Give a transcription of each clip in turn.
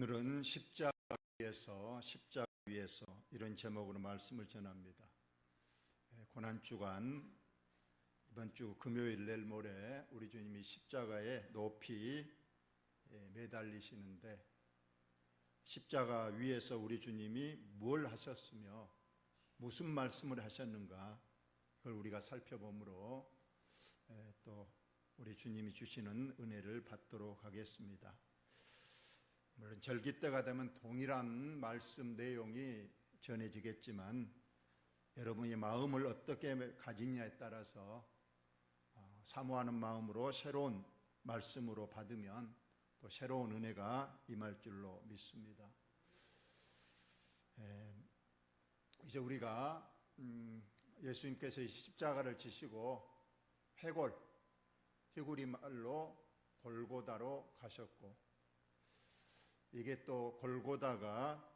오늘은 십자가 위에서 이런 제목으로 말씀을 전합니다. 고난주간 이번 주 금요일 내일 모레 우리 주님이 십자가에 높이 매달리시는데 십자가 위에서 우리 주님이 뭘 하셨으며 무슨 말씀을 하셨는가, 그걸 우리가 살펴보므로 또 우리 주님이 주시는 은혜를 받도록 하겠습니다. 물론 절기 때가 되면 동일한 말씀 내용이 전해지겠지만 여러분의 마음을 어떻게 가지냐에 따라서 사모하는 마음으로 새로운 말씀으로 받으면 또 새로운 은혜가 임할 줄로 믿습니다. 이제 우리가 예수님께서 십자가를 지시고 히브리 말로 골고다로 가셨고, 이게 또 골고다가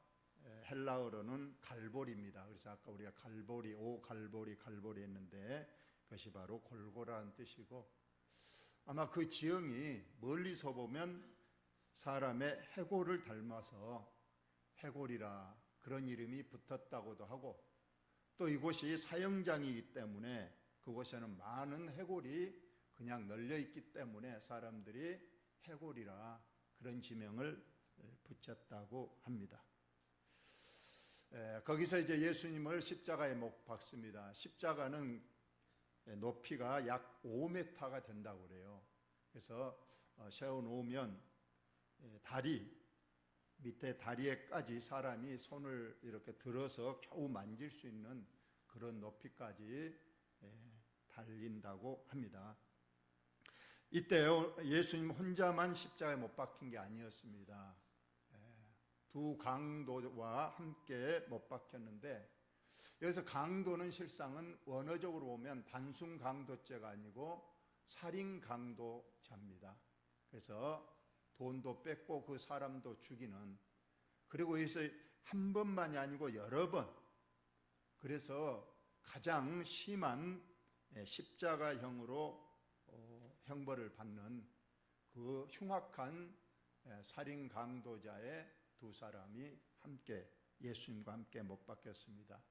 헬라어로는 갈보리입니다. 그래서 아까 우리가 갈보리 했는데 그것이 바로 골고라는 뜻이고, 아마 그 지형이 멀리서 보면 사람의 해골을 닮아서 해골이라 그런 이름이 붙었다고도 하고, 또 이곳이 사형장이기 때문에 그곳에는 많은 해골이 그냥 널려 있기 때문에 사람들이 해골이라 그런 지명을 붙였다고 합니다. 거기서 이제 예수님을 십자가에 못 박습니다. 십자가는 높이가 약 5m가 된다고 그래요. 그래서 세워놓으면 밑에 다리에까지 사람이 손을 이렇게 들어서 겨우 만질 수 있는 그런 높이까지 달린다고 합니다. 이때 예수님 혼자만 십자가에 못 박힌 게 아니었습니다. 두 강도와 함께 못 박혔는데, 여기서 강도는 실상은 원어적으로 보면 단순 강도죄가 아니고 살인 강도죄입니다. 그래서 돈도 뺏고 그 사람도 죽이는, 그리고 여기서 한 번만이 아니고 여러 번, 그래서 가장 심한 십자가형으로 형벌을 받는 그 흉악한 살인 강도자의 두 사람이 함께 예수님과 함께 못 박혔습니다.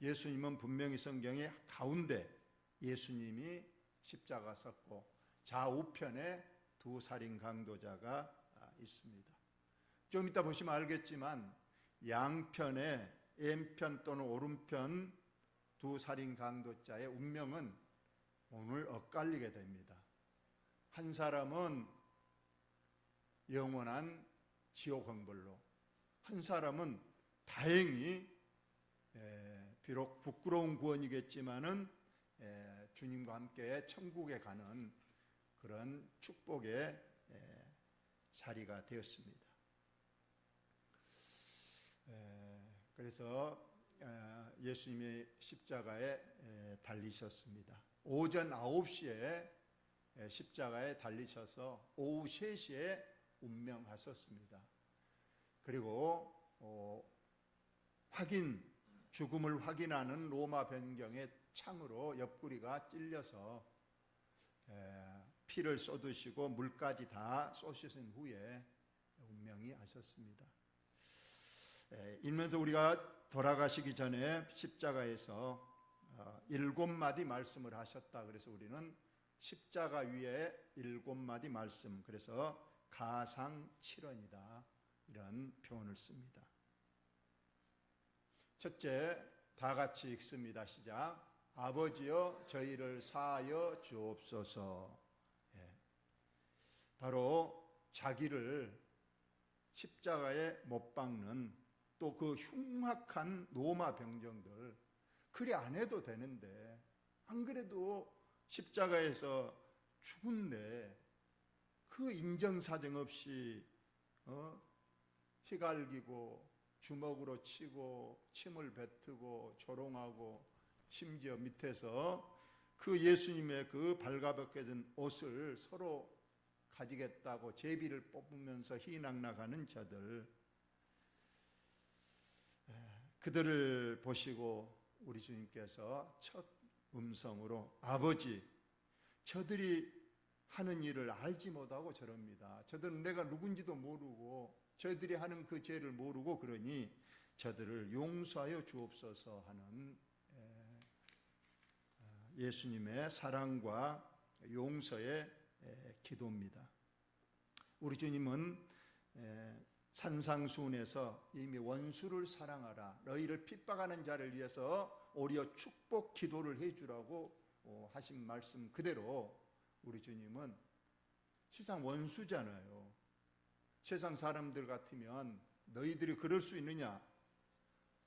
예수님은 분명히 성경의 가운데 예수님이 십자가 섰고 좌우편에 두 살인 강도자가 있습니다. 좀 이따 보시면 알겠지만 양편에 왼편 또는 오른편 두 살인 강도자의 운명은 오늘 엇갈리게 됩니다. 한 사람은 영원한 지옥 형벌로, 한 사람은 다행히 비록 부끄러운 구원이겠지만은 주님과 함께 천국에 가는 그런 축복의 자리가 되었습니다. 그래서 예수님이 십자가에 달리셨습니다. 오전 9시에 십자가에 달리셔서 오후 3시에 운명하셨습니다. 그리고 죽음을 확인하는 로마 변경의 창으로 옆구리가 찔려서 피를 쏟으시고 물까지 다 쏟으신 후에 운명이 하셨습니다. 읽면서 우리가 돌아가시기 전에 십자가에서 7마디 말씀을 하셨다. 그래서 우리는 십자가 위에 7마디 말씀, 그래서 가상칠언이다, 이런 표현을 씁니다. 첫째, 다 같이 읽습니다. 시작. 아버지여 저희를 사하여 주옵소서. 바로 자기를 십자가에 못 박는 또 그 흉악한 로마 병정들, 그리 안 해도 되는데, 안 그래도 십자가에서 죽은데 그 인정사정 없이 휘갈기고 주먹으로 치고 침을 뱉고 조롱하고, 심지어 밑에서 그 예수님의 그 발가벗겨진 옷을 서로 가지겠다고 제비를 뽑으면서 희낙낙하는 저들, 그들을 보시고 우리 주님께서 첫 음성으로 아버지, 저들이 하는 일을 알지 못하고 저럽니다. 저들은 내가 누군지도 모르고 저희들이 하는 그 죄를 모르고 그러니 저들을 용서하여 주옵소서 하는 예수님의 사랑과 용서의 기도입니다. 우리 주님은 산상수훈에서 이미 원수를 사랑하라, 너희를 핍박하는 자를 위해서 오히려 축복 기도를 해주라고 하신 말씀 그대로 우리 주님은 세상 원수잖아요. 세상 사람들 같으면 너희들이 그럴 수 있느냐,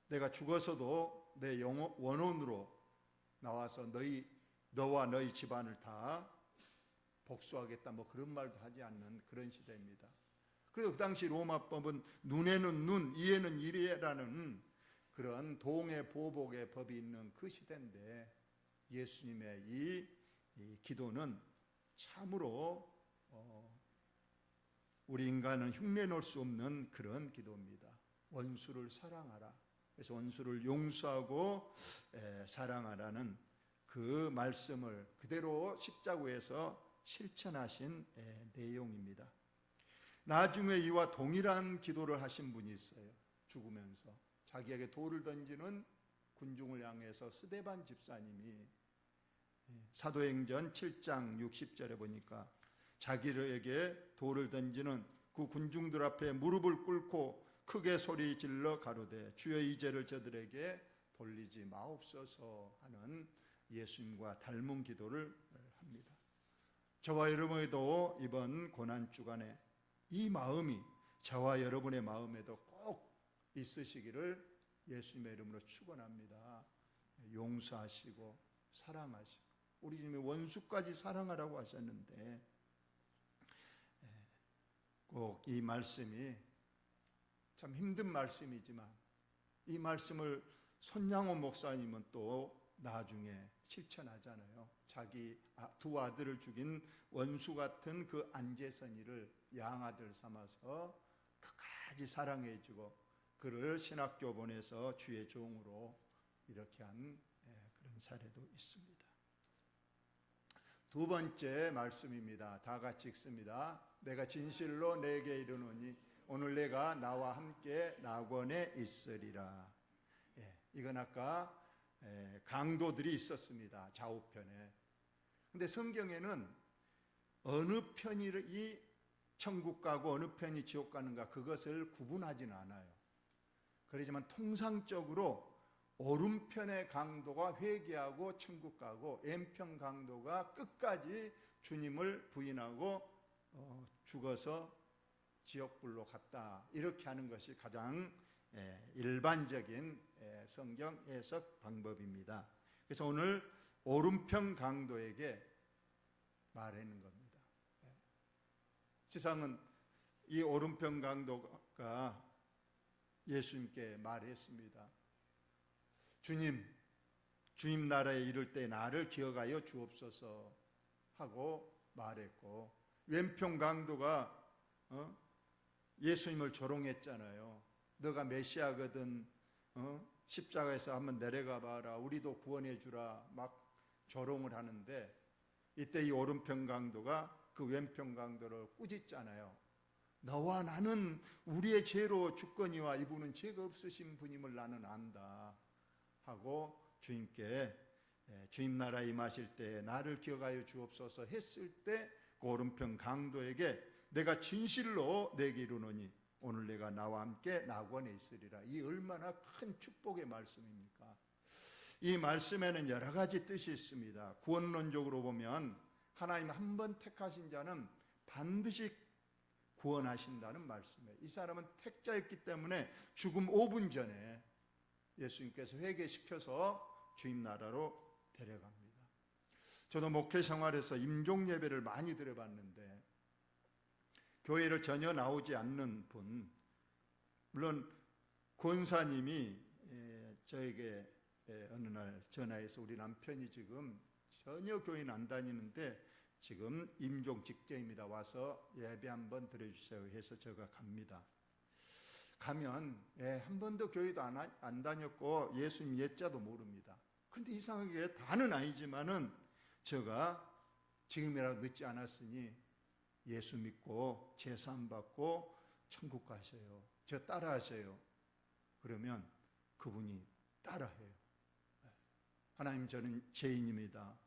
내가 죽어서도 내 원혼으로 나와서 너와 너희 집안을 다 복수하겠다, 뭐 그런 말도 하지 않는 그런 시대입니다. 그래서 그 당시 로마법은 눈에는 눈, 이에는 이라는 그런 동해 보복의 법이 있는 그 시대인데, 예수님의 이 기도는 참으로 우리 인간은 흉내 놓을 수 없는 그런 기도입니다. 원수를 사랑하라. 그래서 원수를 용서하고 사랑하라는 그 말씀을 그대로 십자가에서 실천하신 내용입니다. 나중에 이와 동일한 기도를 하신 분이 있어요. 죽으면서 자기에게 돌을 던지는 군중을 향해서 스데반 집사님이 사도행전 7장 60절에 보니까 자기에게 돌을 던지는 그 군중들 앞에 무릎을 꿇고 크게 소리 질러 가로되 주여 이 죄를 저들에게 돌리지 마옵소서 하는 예수님과 닮은 기도를 합니다. 저와 여러분에도 이번 고난주간에 이 마음이 저와 여러분의 마음에도 꼭 있으시기를 예수님의 이름으로 축원합니다. 용서하시고 사랑하시고, 우리 주님이 원수까지 사랑하라고 하셨는데 꼭 이 말씀이 참 힘든 말씀이지만 이 말씀을 손양호 목사님은 또 나중에 실천하잖아요. 자기 두 아들을 죽인 원수 같은 그 안재선이를 양아들 삼아서 끝까지 사랑해주고 그를 신학교 보내서 주의 종으로 이렇게 한 그런 사례도 있습니다. 두 번째 말씀입니다. 다 같이 읽습니다. 내가 진실로 내게 이르노니 오늘 내가 나와 함께 낙원에 있으리라. 이건 아까 강도들이 있었습니다. 좌우편에. 근데 성경에는 어느 편이 천국 가고 어느 편이 지옥 가는가 그것을 구분하지는 않아요. 그렇지만 통상적으로 오른편의 강도가 회개하고 천국 가고 왼편 강도가 끝까지 주님을 부인하고 죽어서 지옥불로 갔다, 이렇게 하는 것이 가장 일반적인 성경 해석 방법입니다. 그래서 오늘 오른편 강도에게 말하는 겁니다. 세상은 이 오른편 강도가 예수님께 말했습니다. 주님 나라에 이를 때 나를 기억하여 주옵소서 하고 말했고, 왼편 강도가 예수님을 조롱했잖아요. 너가 메시아거든, 십자가에서 한번 내려가 봐라, 우리도 구원해 주라, 막 조롱을 하는데, 이때 이 오른편 강도가 그 왼편 강도를 꾸짖잖아요. 너와 나는 우리의 죄로 죽거니와 이분은 죄가 없으신 분임을 나는 안다 하고 주님께 주님 나라에 임하실 때 나를 기억하여 주옵소서 했을 때 그 오른편 강도에게 내가 진실로 내게 이르노니 오늘 내가 나와 함께 낙원에 있으리라. 이 얼마나 큰 축복의 말씀입니까? 이 말씀에는 여러 가지 뜻이 있습니다. 구원론적으로 보면 하나님 한 번 택하신 자는 반드시 구원하신다는 말씀이에요. 이 사람은 택자였기 때문에 죽음 5분 전에 예수님께서 회개시켜서 주님 나라로 데려갑니다. 저도 목회 생활에서 임종 예배를 많이 드려봤는데 교회를 전혀 나오지 않는 분, 물론 권사님이 저에게 어느 날 전화해서 우리 남편이 지금 전혀 교회는 안 다니는데 지금 임종 직전입니다. 와서 예배 한번 드려주세요 해서 제가 갑니다. 가면 한 번도 교회도 안 다녔고 예수님 예자도 모릅니다. 그런데 이상하게 다는 아니지만은 제가 지금이라도 늦지 않았으니 예수 믿고 제사함 받고 천국 가세요. 저 따라하세요. 그러면 그분이 따라해요. 하나님, 저는 죄인입니다.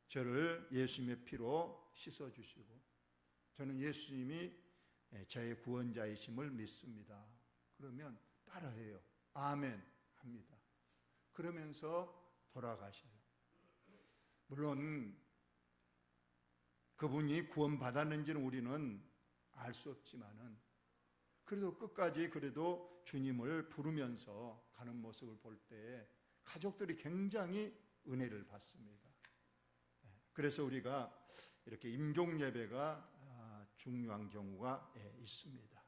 저를 예수님의 피로 씻어주시고 저는 예수님이 저의 구원자이심을 믿습니다. 그러면 따라해요. 아멘 합니다. 그러면서 돌아가셔요. 물론 그분이 구원받았는지는 우리는 알 수 없지만은 그래도 끝까지 그래도 주님을 부르면서 가는 모습을 볼 때 가족들이 굉장히 은혜를 받습니다. 그래서 우리가 이렇게 임종 예배가 중요한 경우가 있습니다.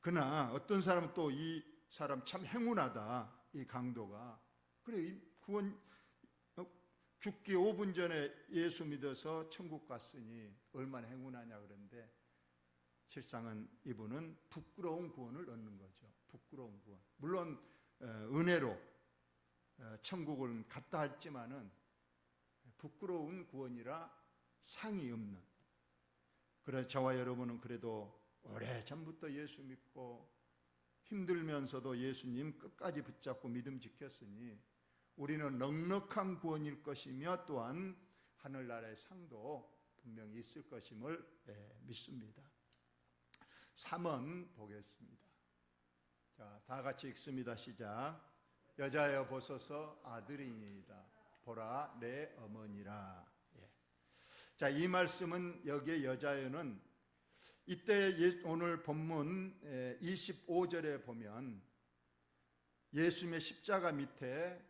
그러나 어떤 사람은 또 이 사람 참 행운하다, 이 강도가. 그래, 이 구원 죽기 5분 전에 예수 믿어서 천국 갔으니 얼마나 행운하냐 그런데 실상은 이분은 부끄러운 구원을 얻는 거죠. 부끄러운 구원. 물론 은혜로 천국을 갔다 했지만은 부끄러운 구원이라 상이 없는. 그래서 저와 여러분은 그래도 오래전부터 예수 믿고 힘들면서도 예수님 끝까지 붙잡고 믿음 지켰으니 우리는 넉넉한 구원일 것이며 또한 하늘나라의 상도 분명히 있을 것임을 믿습니다. 3번 보겠습니다. 자, 다 같이 읽습니다. 시작. 여자여 보소서 아들이니이다. 보라 내 어머니라. 자, 이 말씀은 여기에 여자여는 이때 오늘 본문 25절에 보면 예수님의 십자가 밑에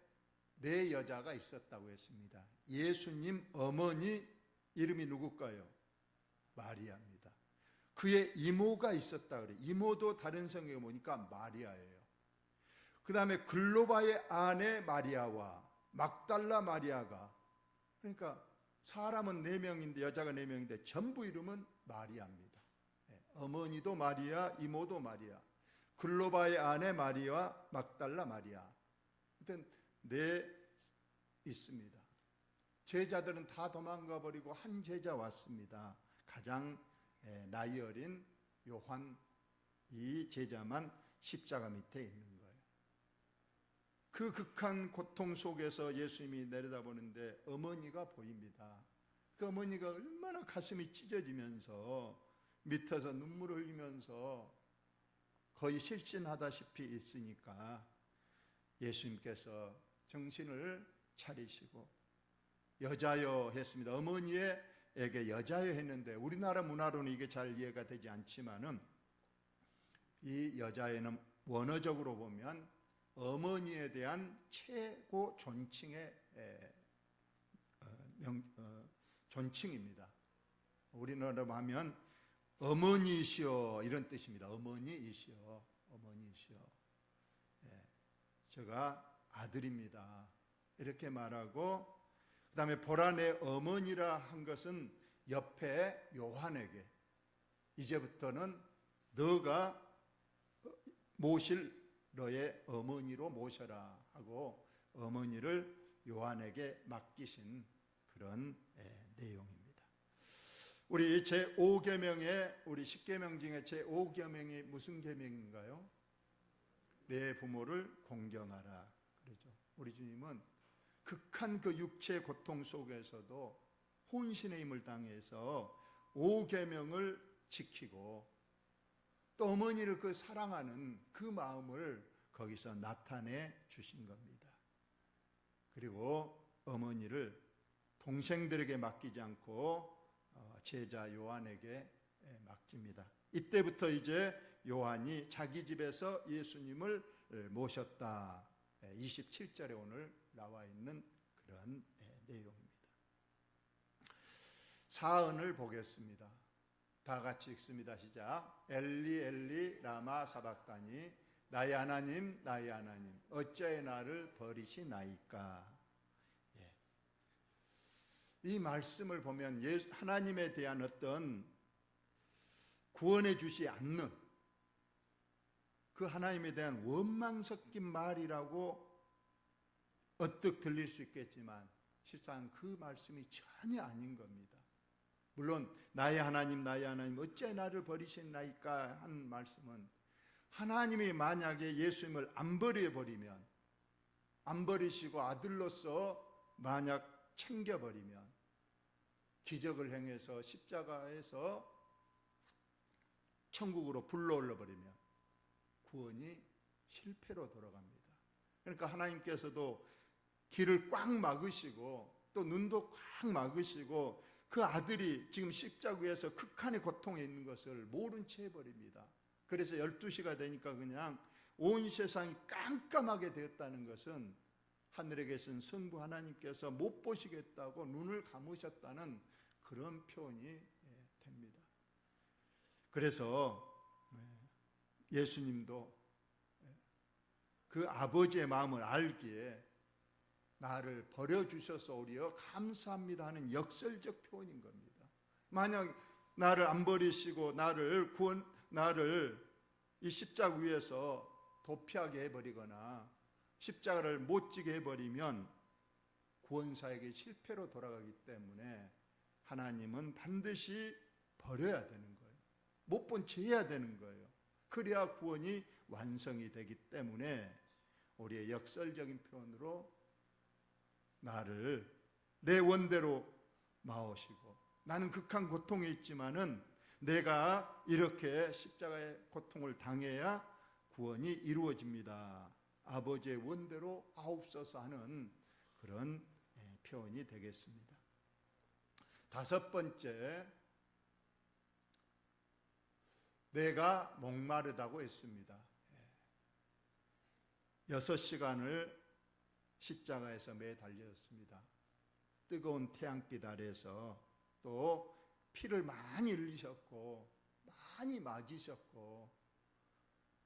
네 여자가 있었다고 했습니다. 예수님 어머니 이름이 누굴까요? 마리아입니다. 그의 이모가 있었다 그래요. 이모도 다른 성경에 보니까 마리아예요. 그 다음에 글로바의 아내 마리아와 막달라 마리아가, 그러니까 사람은 4명인데 여자가 4명인데 전부 이름은 마리아입니다. 어머니도 마리아, 이모도 마리아, 글로바의 아내 마리아, 막달라 마리아. 하여튼 네 있습니다. 제자들은 다 도망가 버리고 한 제자 왔습니다. 가장 나이 어린 요한, 이 제자만 십자가 밑에 있는 거예요. 그 극한 고통 속에서 예수님이 내려다보는데 어머니가 보입니다. 그 어머니가 얼마나 가슴이 찢어지면서 밑에서 눈물을 흘리면서 거의 실신하다시피 있으니까 예수님께서 정신을 차리시고 여자여 했습니다. 어머니에게 여자여 했는데 우리나라 문화로는 이게 잘 이해가 되지 않지만은 이 여자여는 원어적으로 보면 어머니에 대한 최고 존칭의 존칭입니다. 우리나라로 하면 어머니이시여 이런 뜻입니다. 어머니이시여, 어머니이시여. 제가 아들입니다. 이렇게 말하고 그 다음에 보라 내 어머니라 한 것은 옆에 요한에게 이제부터는 너가 모실 너의 어머니로 모셔라 하고 어머니를 요한에게 맡기신 그런 내용입니다. 우리 제5계명에 우리 10계명 중에 제5계명이 무슨 계명인가요? 내 부모를 공경하라 그러죠. 우리 주님은 극한 그 육체의 고통 속에서도 혼신의 힘을 당해서 5계명을 지키고 또 어머니를 그 사랑하는 그 마음을 거기서 나타내 주신 겁니다. 그리고 어머니를 동생들에게 맡기지 않고 제자 요한에게 맡깁니다. 이때부터 이제 요한이 자기 집에서 예수님을 모셨다. 27절에 오늘 나와 있는 그런 내용입니다. 사언을 보겠습니다. 다 같이 읽습니다. 시작. 엘리 엘리 라마 사박다니 나의 하나님 나의 하나님 어찌하여 나를 버리시나이까. 이 말씀을 보면 하나님에 대한 어떤 구원해 주지 않는 그 하나님에 대한 원망 섞인 말이라고 언뜻 들릴 수 있겠지만 실상 그 말씀이 전혀 아닌 겁니다. 물론 나의 하나님 어찌 나를 버리셨나이까 하는 말씀은 하나님이 만약에 예수님을 안 버려버리면, 안 버리시고 아들로서 만약 챙겨버리면, 기적을 행해서 십자가에서 천국으로 불러올려 버리면 구원이 실패로 돌아갑니다. 그러니까 하나님께서도 길을 꽉 막으시고 또 눈도 꽉 막으시고 그 아들이 지금 십자가 위에서 극한의 고통에 있는 것을 모른 채 해버립니다. 그래서 12시가 되니까 그냥 온 세상이 깜깜하게 되었다는 것은 하늘에 계신 성부 하나님께서 못 보시겠다고 눈을 감으셨다는 그런 표현이 됩니다. 그래서 예수님도 그 아버지의 마음을 알기에 나를 버려주셔서 오히려 감사합니다 하는 역설적 표현인 겁니다. 만약 나를 안 버리시고 나를 이 십자가 위에서 도피하게 해버리거나 십자가를 못 지게 해버리면 구원사에게 실패로 돌아가기 때문에 하나님은 반드시 버려야 되는 거예요. 못 본 채 해야 되는 거예요. 그래야 구원이 완성이 되기 때문에 우리의 역설적인 표현으로 나를 내 원대로 마오시고, 나는 극한 고통에 있지만은 내가 이렇게 십자가의 고통을 당해야 구원이 이루어집니다. 아버지의 원대로 하옵소서 하는 그런 표현이 되겠습니다. 다섯 번째, 내가 목마르다고 했습니다. 6시간을 십자가에서 매달렸습니다. 뜨거운 태양빛 아래서 또 피를 많이 흘리셨고 많이 맞으셨고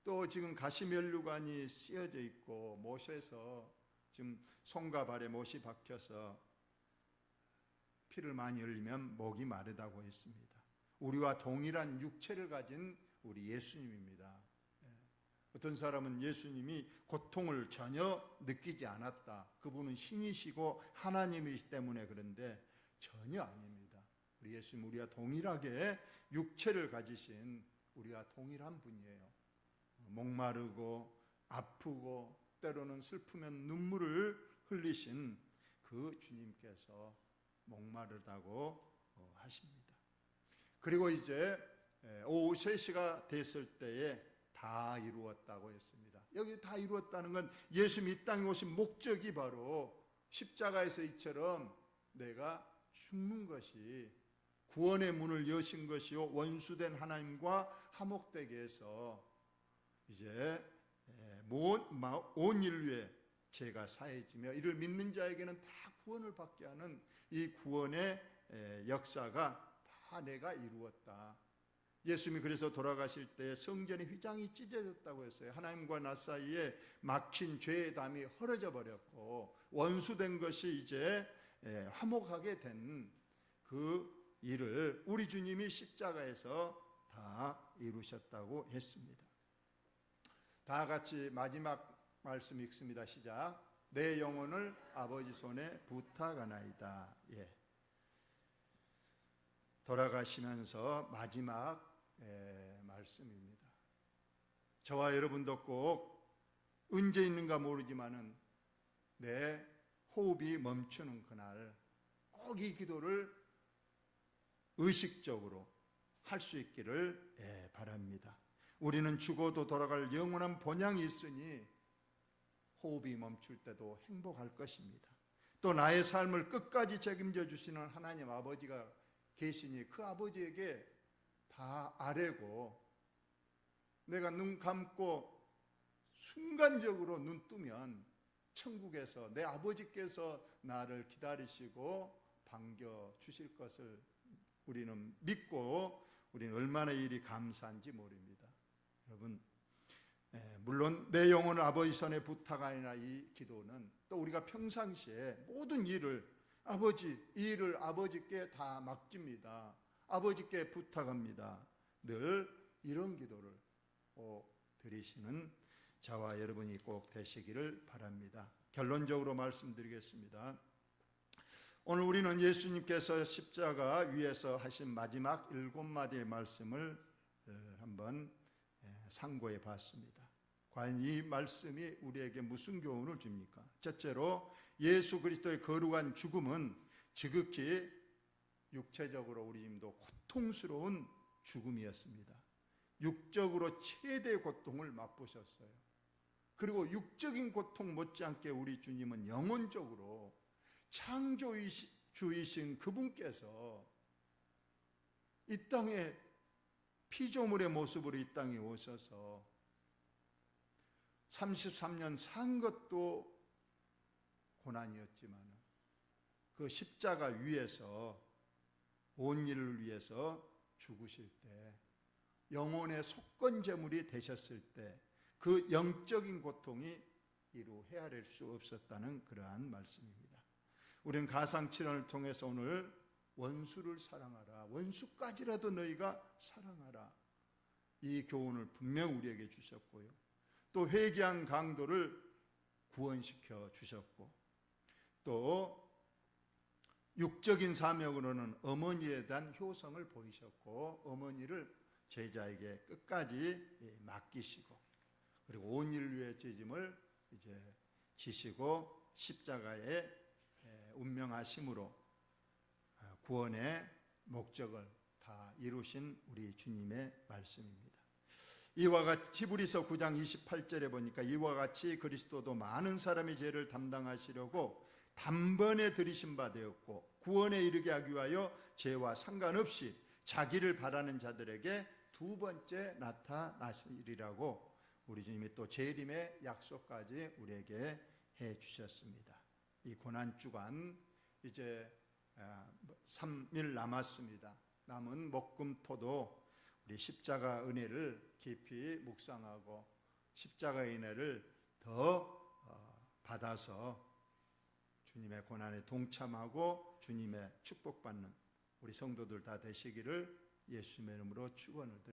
또 지금 가시면류관이 씌어져 있고 못에서 지금 손과 발에 못이 박혀서 피를 많이 흘리면 목이 마르다고 했습니다. 우리와 동일한 육체를 가진 우리 예수님입니다. 어떤 사람은 예수님이 고통을 전혀 느끼지 않았다, 그분은 신이시고 하나님이시 때문에 그런데 전혀 아닙니다. 우리 예수님 우리와 동일하게 육체를 가지신 우리와 동일한 분이에요. 목마르고 아프고 때로는 슬프면 눈물을 흘리신 그 주님께서 목마르다고 하십니다. 그리고 이제 오후 3시가 됐을 때에 다 이루었다고 했습니다. 여기 다 이루었다는 건 예수님이 이 땅에 오신 목적이 바로 십자가에서 이처럼 내가 죽는 것이 구원의 문을 여신 것이요, 원수된 하나님과 화목되게 해서 이제 온 인류의 죄가 사해지며 이를 믿는 자에게는 다 구원을 받게 하는 이 구원의 역사가 다 내가 이루었다. 예수님이 그래서 돌아가실 때 성전의 휘장이 찢어졌다고 했어요. 하나님과 나 사이에 막힌 죄의 담이 헐어져 버렸고 원수된 것이 이제 화목하게 된 그 일을 우리 주님이 십자가에서 다 이루셨다고 했습니다. 다 같이 마지막 말씀 읽습니다. 시작. 내 영혼을 아버지 손에 부탁하나이다. 돌아가시면서 마지막 말씀입니다. 저와 여러분도 꼭 언제 있는가 모르지만은 내 호흡이 멈추는 그날 꼭 이 기도를 의식적으로 할 수 있기를 바랍니다. 우리는 죽어도 돌아갈 영원한 본향이 있으니 호흡이 멈출 때도 행복할 것입니다. 또 나의 삶을 끝까지 책임져 주시는 하나님 아버지가 계시니 그 아버지에게 다 아뢰고 내가 눈 감고 순간적으로 눈 뜨면 천국에서 내 아버지께서 나를 기다리시고 반겨 주실 것을 우리는 믿고 우리는 얼마나 일이 감사한지 모릅니다. 여러분, 물론 내 영혼을 아버지 손에 부탁하니라 이 기도는 또 우리가 평상시에 모든 일을 이 일을 아버지께 다 맡깁니다. 아버지께 부탁합니다. 늘 이런 기도를 꼭 드리시는 저와 여러분이 꼭 되시기를 바랍니다. 결론적으로 말씀드리겠습니다. 오늘 우리는 예수님께서 십자가 위에서 하신 마지막 7마디의 말씀을 한번 상고해 봤습니다. 과연 이 말씀이 우리에게 무슨 교훈을 줍니까? 첫째로 예수 그리스도의 거룩한 죽음은 지극히 육체적으로 우리 힘도 고통스러운 죽음이었습니다. 육적으로 최대의 고통을 맛보셨어요. 그리고 육적인 고통 못지않게 우리 주님은 영혼적으로 창조주이신 그분께서 이 땅에 피조물의 모습으로 이 땅에 오셔서 33년 산 것도 고난이었지만 그 십자가 위에서 온 일을 위해서 죽으실 때, 영혼의 속건제물이 되셨을 때 그 영적인 고통이 이루 헤아릴 수 없었다는 그러한 말씀입니다. 우리는 가상칠언을 통해서 오늘 원수를 사랑하라, 원수까지라도 너희가 사랑하라, 이 교훈을 분명 우리에게 주셨고요, 또 회개한 강도를 구원시켜 주셨고, 또 육적인 사명으로는 어머니에 대한 효성을 보이셨고, 어머니를 제자에게 끝까지 맡기시고, 그리고 온 인을 위해 죄짐을 이제 지시고 십자가에 운명하심으로 구원의 목적을 다 이루신 우리 주님의 말씀입니다. 이와 같이 히브리서 9장 28절에 보니까 이와 같이 그리스도도 많은 사람의 죄를 담당하시려고 단번에 들이신 바 되었고 구원에 이르게 하기 위하여 죄와 상관없이 자기를 바라는 자들에게 두 번째 나타나시리라고 우리 주님이 또 재림의 약속까지 우리에게 해 주셨습니다. 이 고난주간 이제 3일 남았습니다. 남은 목금토도 우리 십자가 은혜를 깊이 묵상하고 십자가의 은혜를 더 받아서 주님의 고난에 동참하고 주님의 축복받는 우리 성도들 다 되시기를 예수님의 이름으로 축원을 드립니다.